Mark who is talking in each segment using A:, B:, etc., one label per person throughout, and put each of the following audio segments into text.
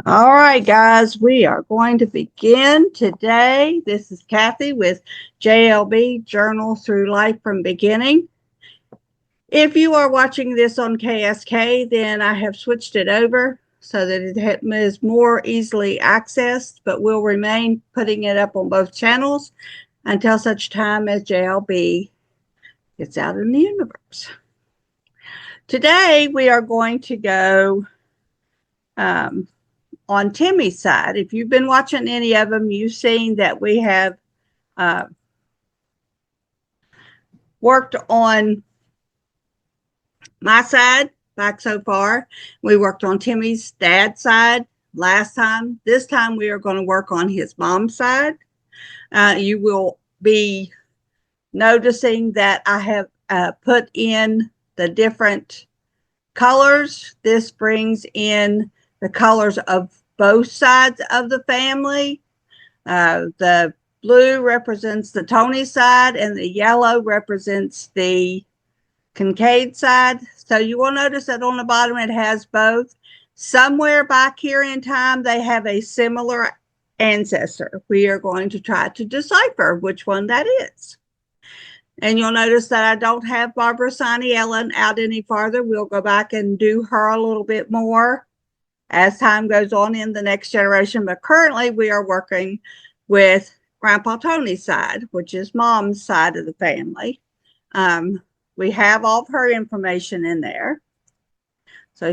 A: All right, guys, we are going to begin today. This is Kathy with JLB Journal Through Life from Beginning. If you are watching this on KSK, then I have switched it over so that it is more easily accessed, but we'll remain putting it up on both channels until such time as JLB gets out in the universe. Today, we are going to go on Toney Side. If you've been watching any of them, you've seen that we have uh, worked on my side back so far. We worked on Timmy's dad's side last time. This time we are going to work on his mom's side. You will be noticing that I have put in the different colors. This brings in the colors of both sides of the family. The blue represents the Toney side and the yellow represents the Kincaid side. So you will notice that on the bottom it has both. Somewhere back here in time, they have a similar ancestor. We are going to try to decipher which one that is. And you'll notice that I don't have Barbara Sonny Ellen out any farther. We'll go back and do her a little bit more as time goes on in the next generation. But currently we are working with Grandpa Toney's side, which is Mom's side of the family. We have all of her information in there. So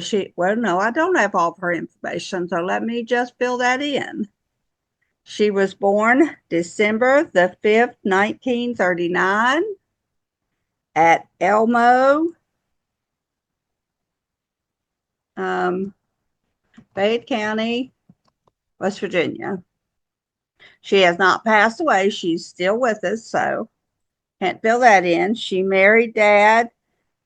A: no, I don't have all of her information. So let me just fill that in. She was born December the 5th, 1939 at Elmo, Fayette County, West Virginia. She has not passed away. She's still with us, so can't fill that in. She married Dad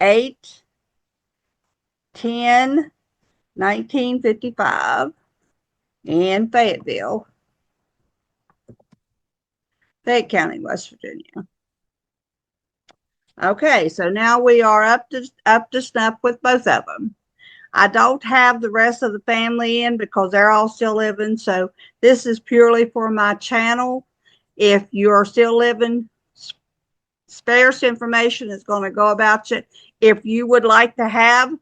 A: 8/10/1955 in Fayetteville, Fayette County, West Virginia. Okay, so now we are up to snuff with both of them. I don't have the rest of the family in because they're all still living. So this is purely for my channel. If you're still living, sparse information is going to go about you. If you would like to have,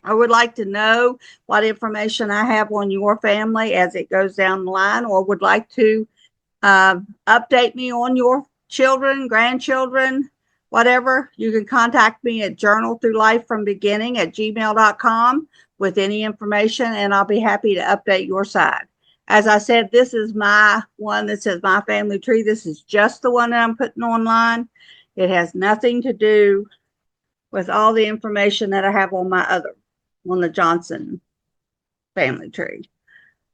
A: I would like to know what information I have on your family as it goes down the line, or would like to update me on your children, grandchildren, whatever, you can contact me at journalthroughLifeFromBeginning@gmail.com with any information, and I'll be happy to update your side. As I said, this is my one that says my family tree. This is just the one that I'm putting online. It has nothing to do with all the information that I have on the Johnson family tree.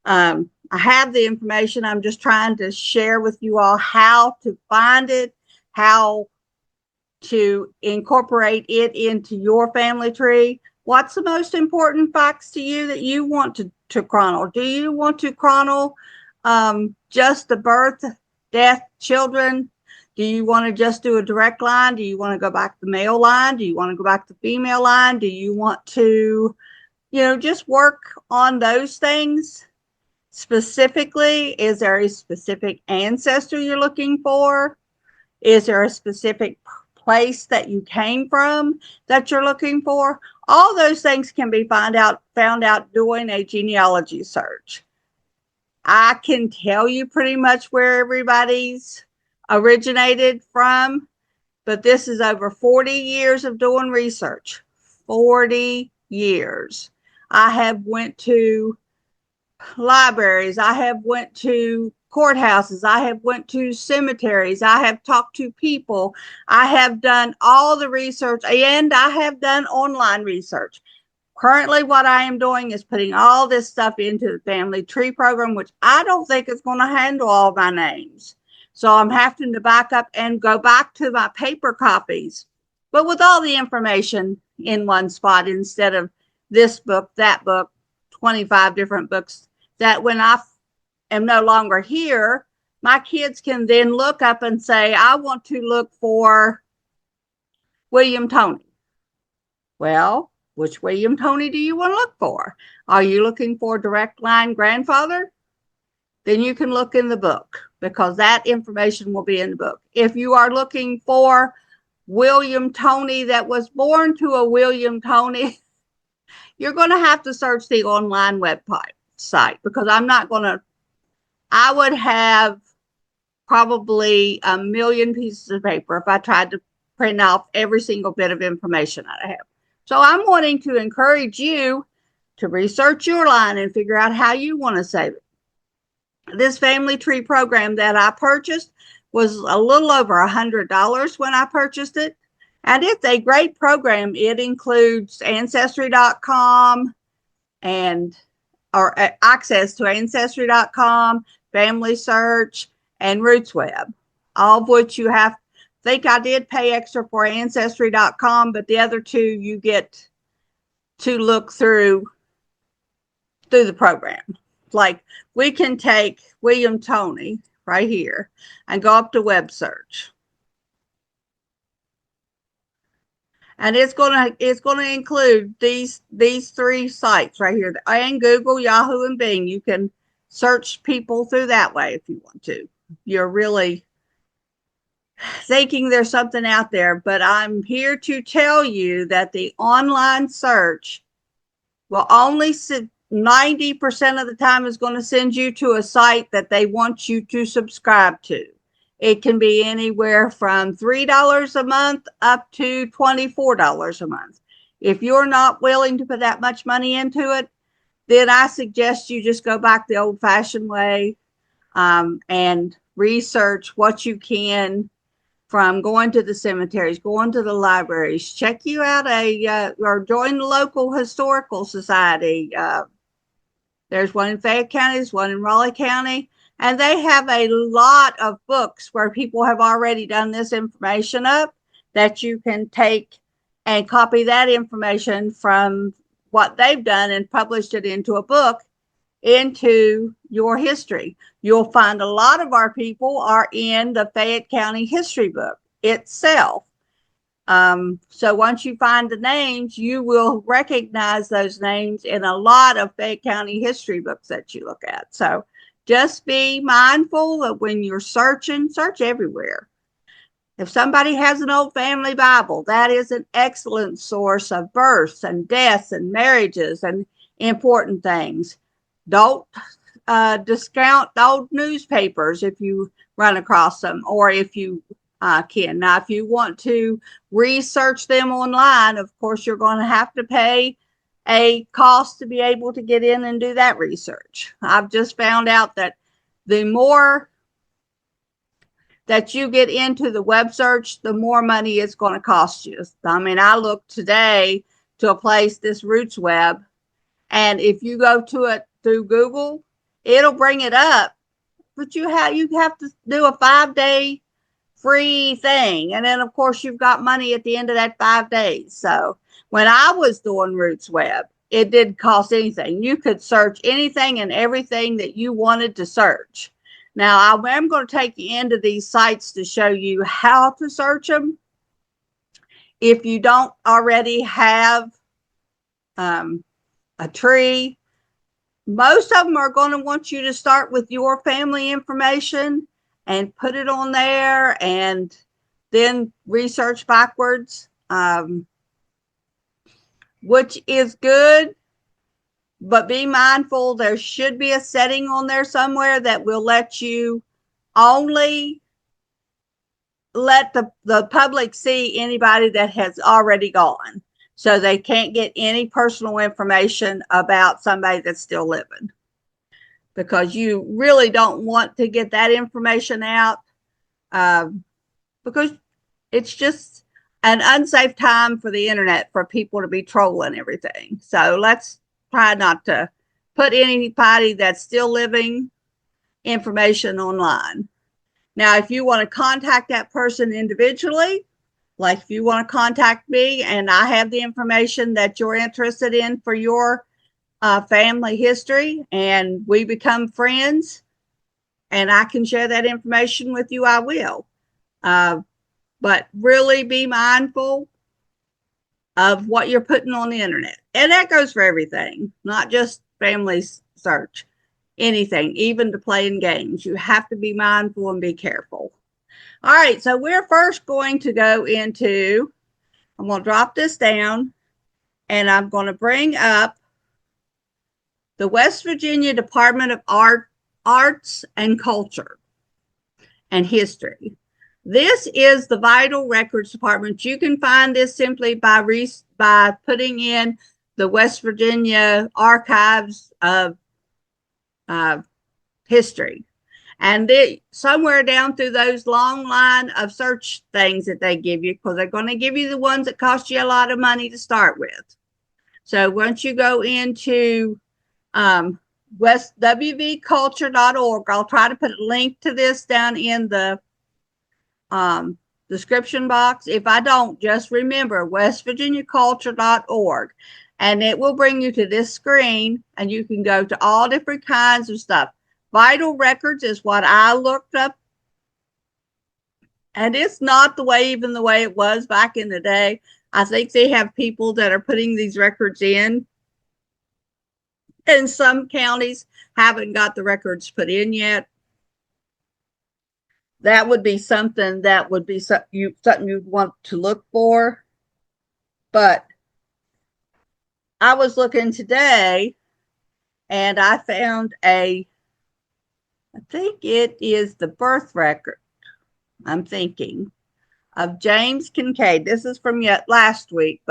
A: I have the information. I'm just trying to share with you all how to find it, how to incorporate it into your family tree. What's the most important facts to you that you want to chronicle? Do you want to chronicle just the birth, death, children? Do you want to just do a direct line? Do you want to go back to the male line? Do you want to go back to the female line? Do you want to, just work on those things? Specifically, is there a specific ancestor you're looking for? Is there a specific place that you came from that you're looking for? All those things can be found out doing a genealogy search. I can tell you pretty much where everybody's originated from, but this is over 40 years of doing research. 40 years. I have went to libraries. I have went to courthouses. I have went to cemeteries. I have talked to people. I have done all the research, and I have done online research. Currently, what I am doing is putting all this stuff into the family tree program, which I don't think is going to handle all my names. So I'm having to back up and go back to my paper copies, but with all the information in one spot instead of this book, that book, 25 different books, that when I am no longer here, my kids can then look up and say, I want to look for William Toney. Well, Which William Toney do you want to look for? Are you looking for direct line grandfather? Then you can look in the book, because that information will be in the book. If you are looking for William Toney that was born to a William Toney, you're going to have to search the online website, because I would have probably a million pieces of paper if I tried to print off every single bit of information I have. So I'm wanting to encourage you to research your line and figure out how you want to save it. This family tree program that I purchased was a little over $100 when I purchased it. And it's a great program. It includes Ancestry.com or access to Ancestry.com, Family Search, and RootsWeb, all of which you have. I think I did pay extra for Ancestry.com, but the other two you get to look through the program. Like, we can take William Toney right here and go up to web search. And it's gonna include these three sites right here, and Google, Yahoo, and Bing. You can search people through that way if you want to. You're really thinking there's something out there, but I'm here to tell you that the online search will only 90% of the time is going to send you to a site that they want you to subscribe to. It can be anywhere from $3 a month up to $24 a month. If you're not willing to put that much money into it, then I suggest you just go back the old-fashioned way and research what you can, from going to the cemeteries, going to the libraries. Check you out or join the local historical society. There's one in Fayette County, there's one in Raleigh County, and they have a lot of books where people have already done this information up that you can take and copy that information from what they've done and published it into a book, into your history. You'll find a lot of our people are in the Fayette County history book itself. So once you find the names, you will recognize those names in a lot of Fayette County history books that you look at. So just be mindful that when you're searching, search everywhere. If somebody has an old family Bible, that is an excellent source of births and deaths and marriages and important things. Don't discount old newspapers if you run across them, or if you can. Now, if you want to research them online, of course, you're going to have to pay a cost to be able to get in and do that research. I've just found out that the more that you get into the web search, the more money it's going to cost you. I mean, I looked today to a place, this RootsWeb, and if you go to it through Google, it'll bring it up, but you have to do a 5-day free thing. And then, of course, you've got money at the end of that 5 days. So when I was doing RootsWeb, it didn't cost anything. You could search anything and everything that you wanted to search. Now, I am going to take you into these sites to show you how to search them. If you don't already have a tree, most of them are going to want you to start with your family information and put it on there, and then research backwards, which is good. But be mindful, there should be a setting on there somewhere that will let you only let the public see anybody that has already gone. So they can't get any personal information about somebody that's still living, because you really don't want to get that information out, because it's just an unsafe time for the internet for people to be trolling everything. So let's try not to put anybody that's still living information online. Now, if you want to contact that person individually, like if you want to contact me and I have the information that you're interested in for your family history, and we become friends and I can share that information with you, I will. But really be mindful of what you're putting on the internet. And that goes for everything, not just family search, anything, even to playing games. You have to be mindful and be careful. All right, so we're first going to go into, I'm going to drop this down and I'm going to bring up the West Virginia Department of Arts and Culture and History. This is the Vital Records Department. You can find this simply by putting in the West Virginia Archives of History. And somewhere down through those long line of search things that they give you, because they're going to give you the ones that cost you a lot of money to start with. So once you go into wvculture.org, I'll try to put a link to this down in the description box. If I don't, just remember westvirginiaculture.org, and it will bring you to this screen, and you can go to all different kinds of stuff. Vital records is what I looked up, and it's not the way it was back in the day. I think they have people that are putting these records in, and some counties haven't got the records put in yet. That would be something you'd want to look for. But I was looking today and I found I think it is the birth record, I'm thinking, of James Kincaid. This is from last week,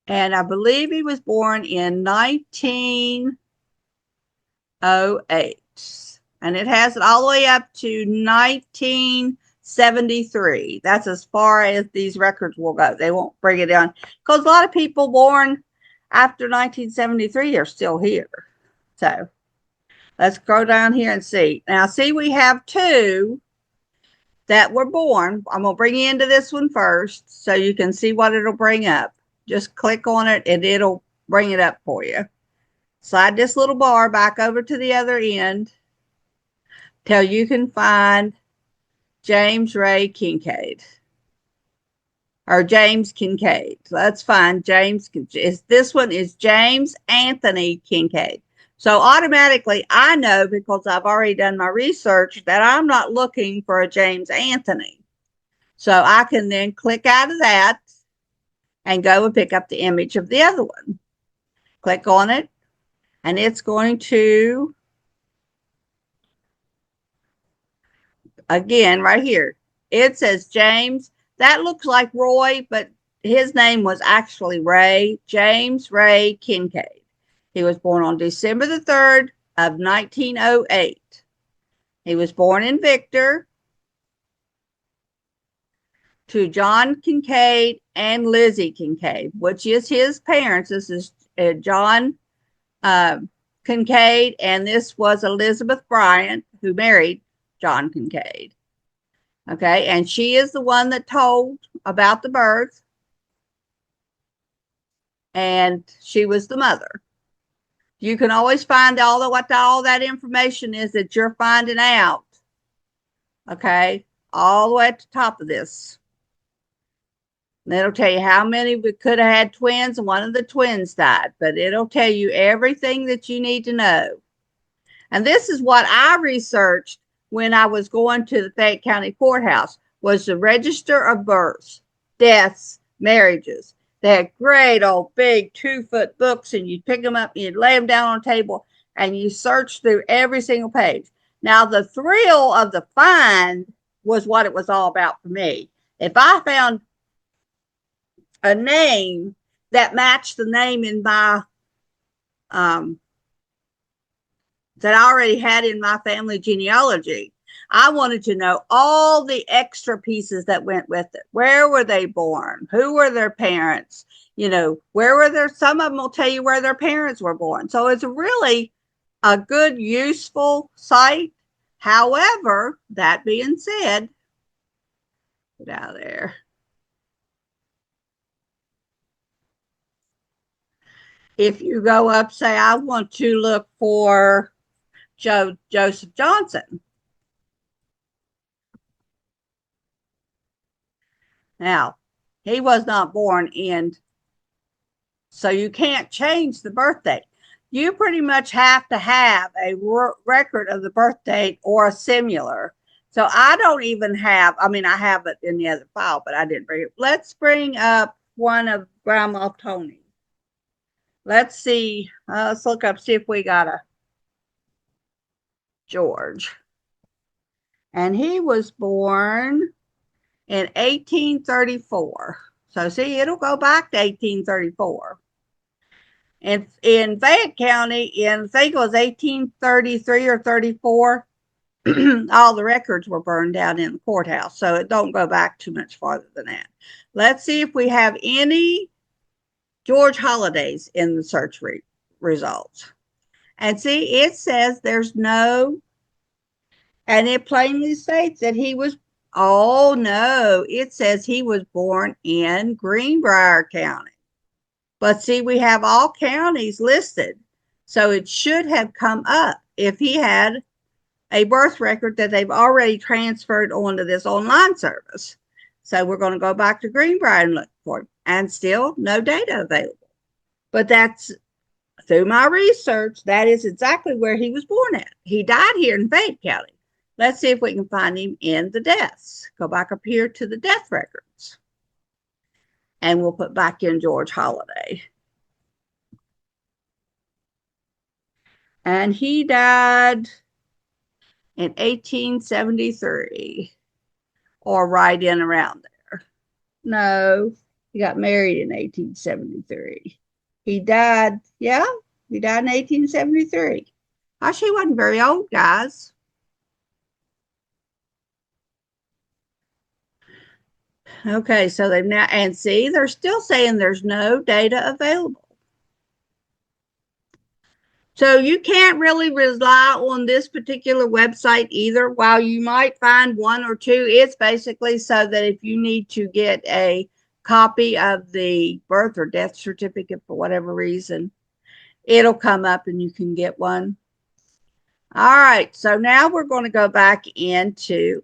A: and I believe he was born in 1908. And it has it all the way up to 1973. That's as far as these records will go. They won't bring it down because a lot of people born after 1973 are still here. So let's go down here and see. Now, see, we have two that were born. I'm going to bring you into this one first so you can see what it'll bring up. Just click on it and it'll bring it up for you. Slide this little bar back over to the other end till you can find James Ray Kincaid. Or James Kincaid. Let's find James. This one is James Anthony Kincaid. So automatically I know, because I've already done my research, that I'm not looking for a James Anthony. So I can then click out of that and go and pick up the image of the other one. Click on it, and it's going to, again, right here, it says James. That looks like Roy, but his name was actually Ray, James Ray Kincaid. He was born on December the 3rd of 1908. He was born in Victor to John Kincaid and Lizzie Kincaid, which is his parents. This is John Kincaid, and this was Elizabeth Bryant, who married John Kincaid. Okay, and she is the one that told about the birth, and she was the mother. You can always find what all that information is that you're finding out. Okay, all the way at the top of this. And it'll tell you how many we could have had twins, and one of the twins died, but it'll tell you everything that you need to know. And this is what I researched when I was going to the Fayette County Courthouse, was the register of births, deaths, marriages. They had great old big 2-foot books, and you'd pick them up and you'd lay them down on a table and you search through every single page. Now, the thrill of the find was what it was all about for me. If I found a name that matched the name in my that I already had in my family genealogy, I wanted to know all the extra pieces that went with it. Where were they born? Who were their parents? You know, where were their, some of them will tell you where their parents were born. So it's really a good, useful site. However, that being said, get out of there. If you go up, say, I want to look for Joseph Johnson. Now, he was not born in, so you can't change the birth date. You pretty much have to have a record of the birth date or a similar. So I don't even have, I mean, I have it in the other file, but I didn't bring it. Let's bring up one of Grandma Toney. Let's see. Let's look up, see if we got a George. And he was born in 1834. So see, it'll go back to 1834. And in Fayette County, I think it was 1833 or 34, all the records were burned down in the courthouse. So it don't go back too much farther than that. Let's see if we have any George holidays in the search results. And see, it says there's no, and it plainly states that he was, oh no, it says he was born in Greenbrier County. But see, we have all counties listed. So it should have come up if he had a birth record that they've already transferred onto this online service. So we're going to go back to Greenbrier and look for him. And still no data available. But that's through my research, that is exactly where he was born at. He died here in Fayette County. Let's see if we can find him in the deaths. Go back up here to the death records. And we'll put back in George Holiday. And he died in 1873, or right in around there. No, he got married in 1873. He died, yeah, he died in 1873. Gosh, he wasn't very old, guys. Okay, so they've now, and see, they're still saying there's no data available. So you can't really rely on this particular website either. While you might find one or two, it's basically so that if you need to get a copy of the birth or death certificate for whatever reason, it'll come up and you can get one. All right, so now we're going to go back into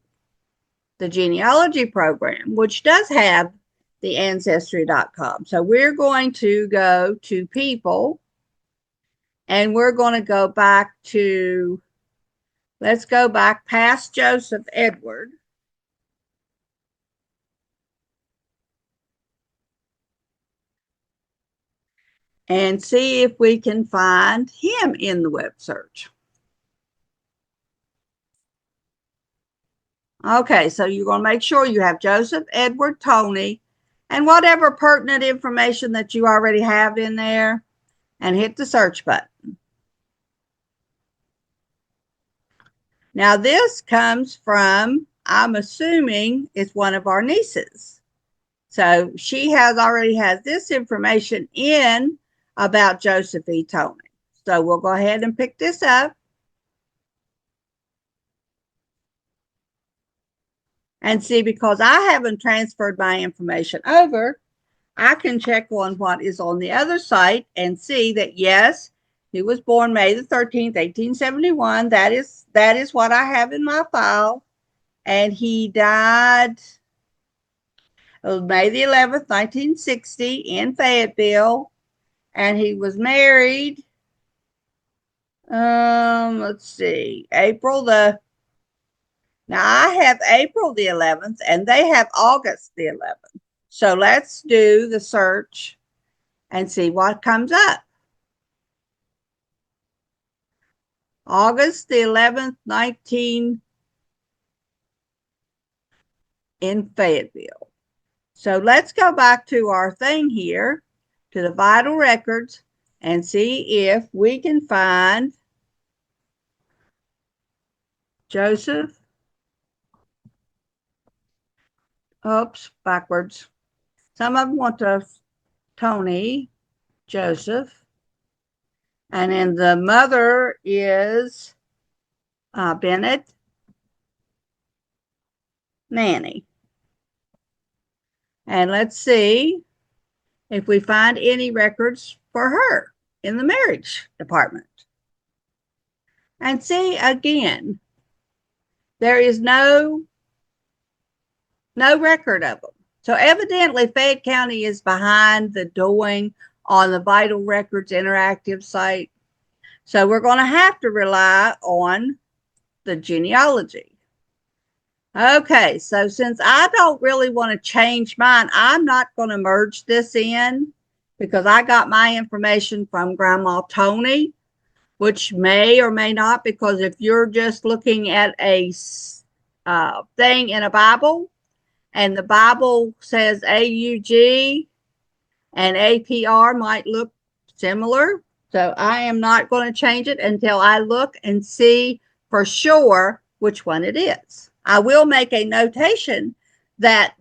A: the genealogy program, which does have the ancestry.com. So we're going to go to people, and we're going to go back to, let's go back past Joseph Edward. And see if we can find him in the web search. Okay, so you're going to make sure you have Joseph Edward Toney and whatever pertinent information that you already have in there, and hit the search button. Now this comes from, I'm assuming it's one of our nieces. So she already has this information in about Joseph E. Toney. So we'll go ahead and pick this up. And see, because I haven't transferred my information over, I can check on what is on the other site and see that, yes, he was born May the 13th, 1871. That is what I have in my file. And he died May the 11th, 1960 in Fayetteville. And he was married, let's see, now I have April the 11th and they have August the 11th. So let's do the search and see what comes up. August the 11th, 19 in Fayetteville. So let's go back to our thing here, to the vital records, and see if we can find Joseph. Oops, backwards. Some of them want to Toney, Joseph. And then the mother is Bennett, Nanny. And let's see if we find any records for her in the marriage department. And see, again, there is no record of them. So evidently Fayette County is behind the doing on the Vital Records interactive site. So we're going to have to rely on the genealogy. Okay, so since I don't really want to change mine, I'm not going to merge this in because I got my information from Grandma Toney, which may or may not, because if you're just looking at a thing in a Bible and the Bible says AUG and APR might look similar. So I am not going to change it until I look and see for sure which one it is. I will make a notation that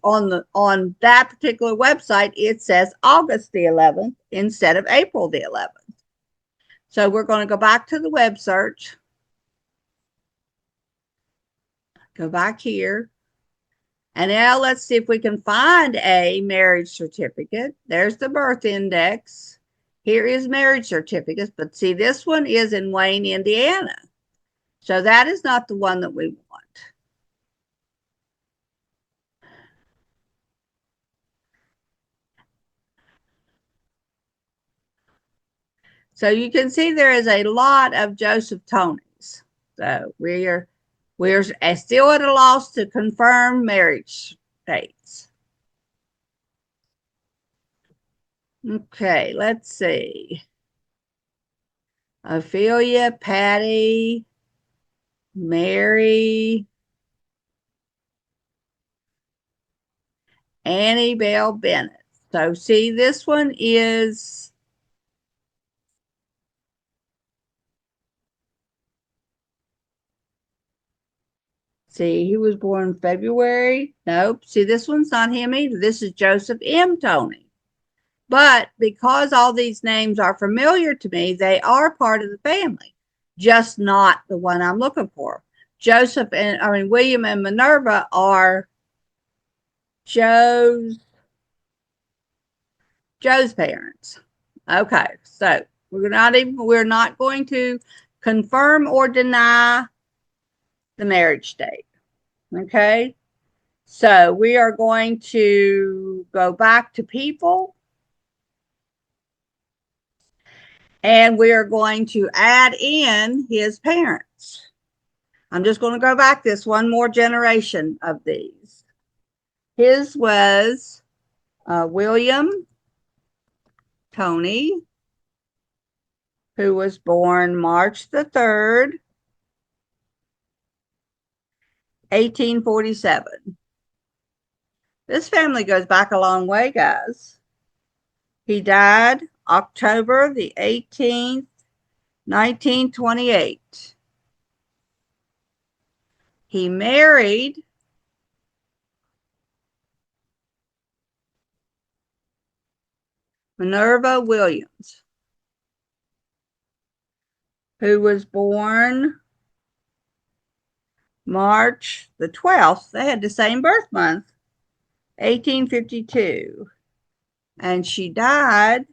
A: on that particular website it says August the 11th instead of April the 11th. So we're going to go back to the web search. Go back here. And now let's see if we can find a marriage certificate. There's the birth index. Here is marriage certificates, but see, this one is in Wayne, Indiana. So that is not the one that we want. So you can see there is a lot of Joseph Toneys. So we're still at a loss to confirm marriage dates. Okay, let's see. Ophelia, Patty, Mary, Annie Bell Bennett. So see, this one is, see, he was born February. Nope. See, this one's not him either. This is Joseph M. Toney. But because all these names are familiar to me, they are part of the family, just not the one I'm looking for. William and Minerva are Joe's parents. Okay, so we're not going to confirm or deny the marriage date. Okay, so we are going to go back to people and we are going to add in his parents. I'm just going to go back this one more generation of these. His was William Toney, who was born March the 3rd, 1847. This family goes back a long way, guys. He died October the 18th, 1928. He married Minerva Williams, who was born March the 12th. They had the same birth month, 1852. And she died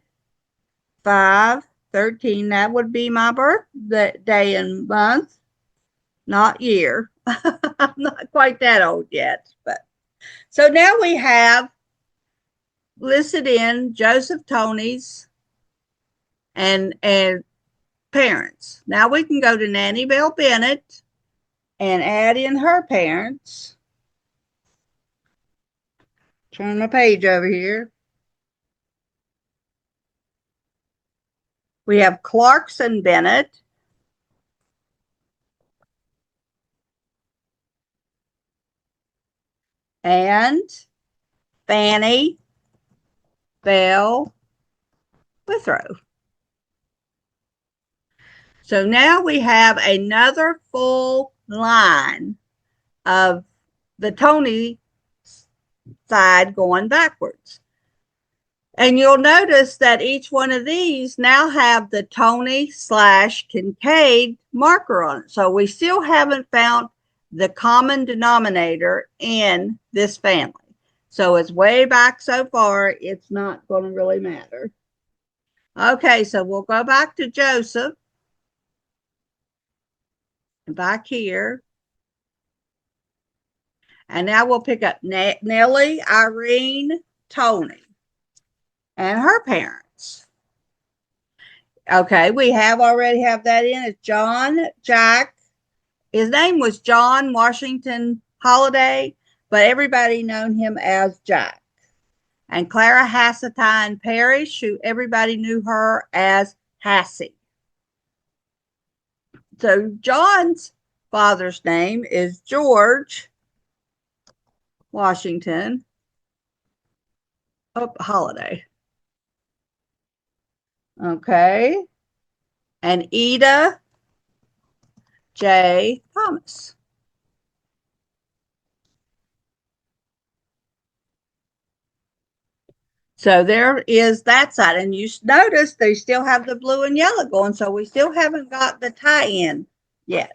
A: 5/13. That would be my birthday and month, not year. I'm not quite that old yet. But so now we have listed in Joseph Toney's and parents. Now we can go to Nanny Bell Bennett and add in her parents. Turn my page over here. We have Clarkson Bennett. And Fanny Bell Withrow. So now we have another full line of the Toney side going backwards. And you'll notice that each one of these now have the Toney/Kincaid marker on it. So we still haven't found the common denominator in this family. So it's way back so far, it's not going to really matter. Okay, so we'll go back to Joseph. Back here. And now we'll pick up Nellie, Irene, Tony, and her parents. Okay, we already have that in. It's John Jack. His name was John Washington Holiday, but everybody known him as Jack. And Clara Hasseltine Parrish, who everybody knew her as Hassie. So John's father's name is George Washington Holiday. Okay. And Ida J. Thomas. So there is that side. And you notice they still have the blue and yellow going. So we still haven't got the tie-in yet.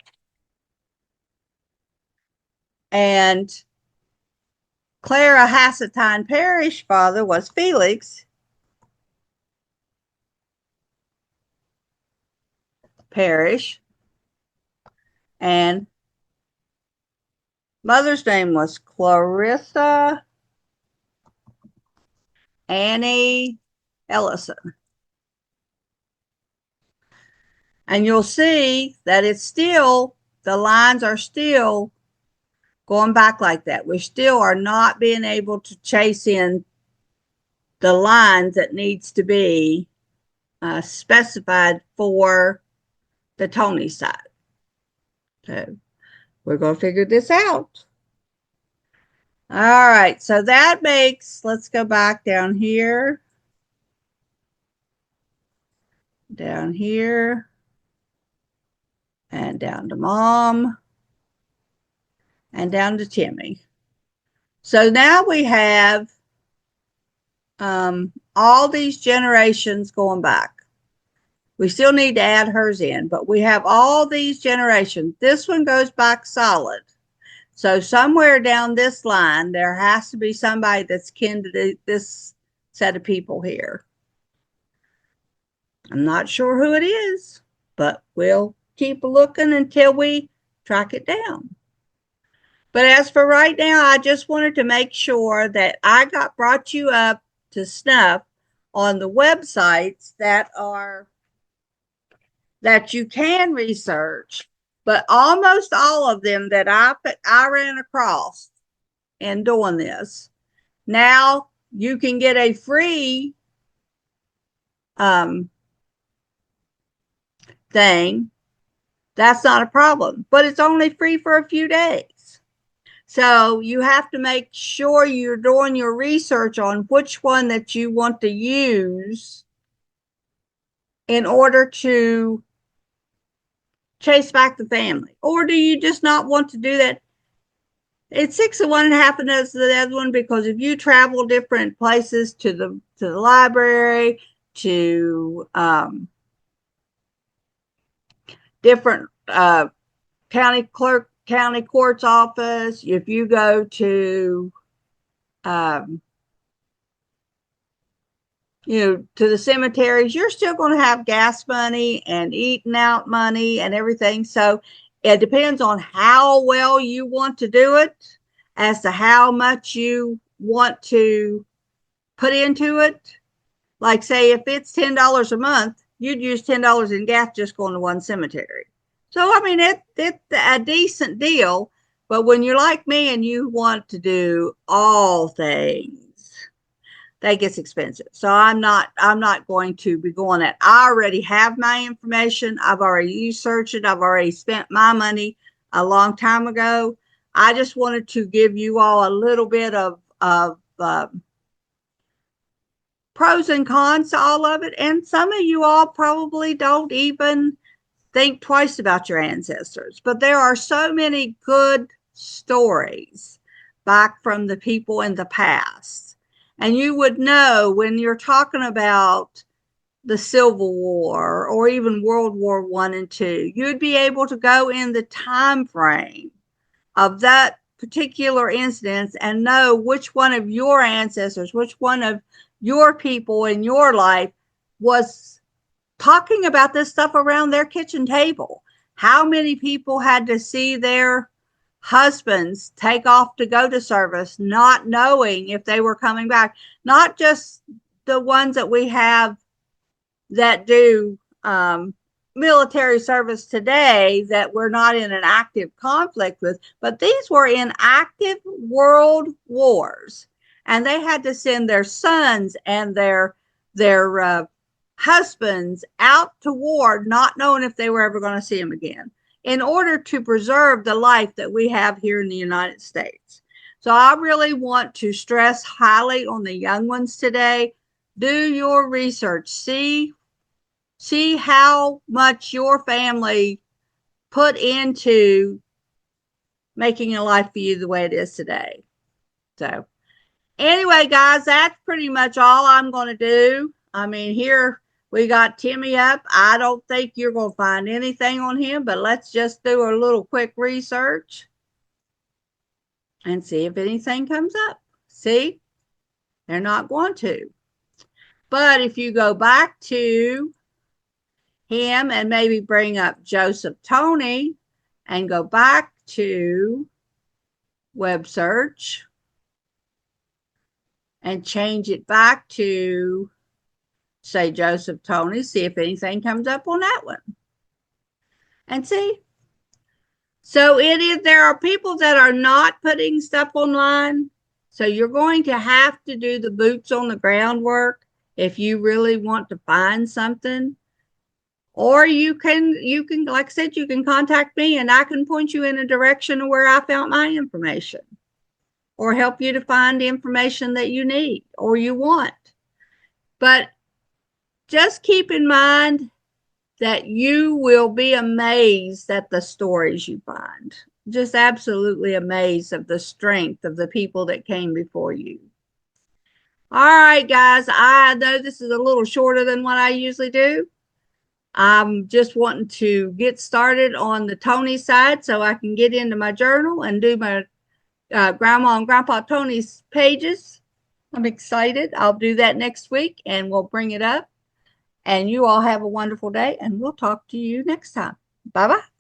A: And Clara Hasseltine Parrish father was Felix Parrish. And mother's name was Clarissa Annie Ellison. And you'll see that it's still, the lines are still going back like that. We still are not being able to chase in the lines that needs to be specified for the Toney side. So we're going to figure this out. All right, so that makes, let's go back down here. Down here. And down to Mom. And down to Timmy. So now we have all these generations going back. We still need to add hers in, but we have all these generations. This one goes back solid. So somewhere down this line, there has to be somebody that's kin to this set of people here. I'm not sure who it is, but we'll keep looking until we track it down. But as for right now, I just wanted to make sure that I brought you up to snuff on the websites that you can research, but almost all of them that I ran across in doing this. Now you can get a free thing. That's not a problem, but it's only free for a few days. So you have to make sure you're doing your research on which one that you want to use in order to chase back the family. Or do you just not want to do that? It's 6 of one and half of the other one, because if you travel different places to the library, to different county court's office, if you go to to the cemeteries, you're still going to have gas money and eating out money and everything. So it depends on how well you want to do it as to how much you want to put into it. Like, say, if it's $10 a month, you'd use $10 in gas just going to one cemetery. So, I mean, it's a decent deal. But when you're like me and you want to do all things, that gets expensive. So I'm not going to be going that. I already have my information. I've already researched it. I've already spent my money a long time ago. I just wanted to give you all a little bit of pros and cons to all of it. And some of you all probably don't even think twice about your ancestors. But there are so many good stories back from the people in the past. And you would know when you're talking about the Civil War or even World War I and II, you'd be able to go in the time frame of that particular incident and know which one of your ancestors, which one of your people in your life was talking about this stuff around their kitchen table. How many people had to see their husbands take off to go to service, not knowing if they were coming back. Not just the ones that we have that do military service today that we're not in an active conflict with, but these were in active world wars, and they had to send their sons and their husbands out to war, not knowing if they were ever going to see them again, in order to preserve the life that we have here in the United States. So I really want to stress highly on the young ones today. Do your research. See how much your family put into making a life for you the way it is today. So anyway, guys, that's pretty much all I'm going to do. I mean, here we got Timmy up. I don't think you're going to find anything on him, but let's just do a little quick research and see if anything comes up. See, they're not going to. But if you go back to him and maybe bring up Joseph Toney and go back to web search and change it back to, say, Joseph Toney, see if anything comes up on that one. And see. So there are people that are not putting stuff online. So you're going to have to do the boots on the ground work if you really want to find something. Or you can, like I said, you can contact me and I can point you in a direction of where I found my information, or help you to find the information that you need or you want. But just keep in mind that you will be amazed at the stories you find. Just absolutely amazed of the strength of the people that came before you. All right, guys, I know this is a little shorter than what I usually do. I'm just wanting to get started on the Toney side so I can get into my journal and do my Grandma and Grandpa Toney's pages. I'm excited. I'll do that next week and we'll bring it up. And you all have a wonderful day, and we'll talk to you next time. Bye-bye.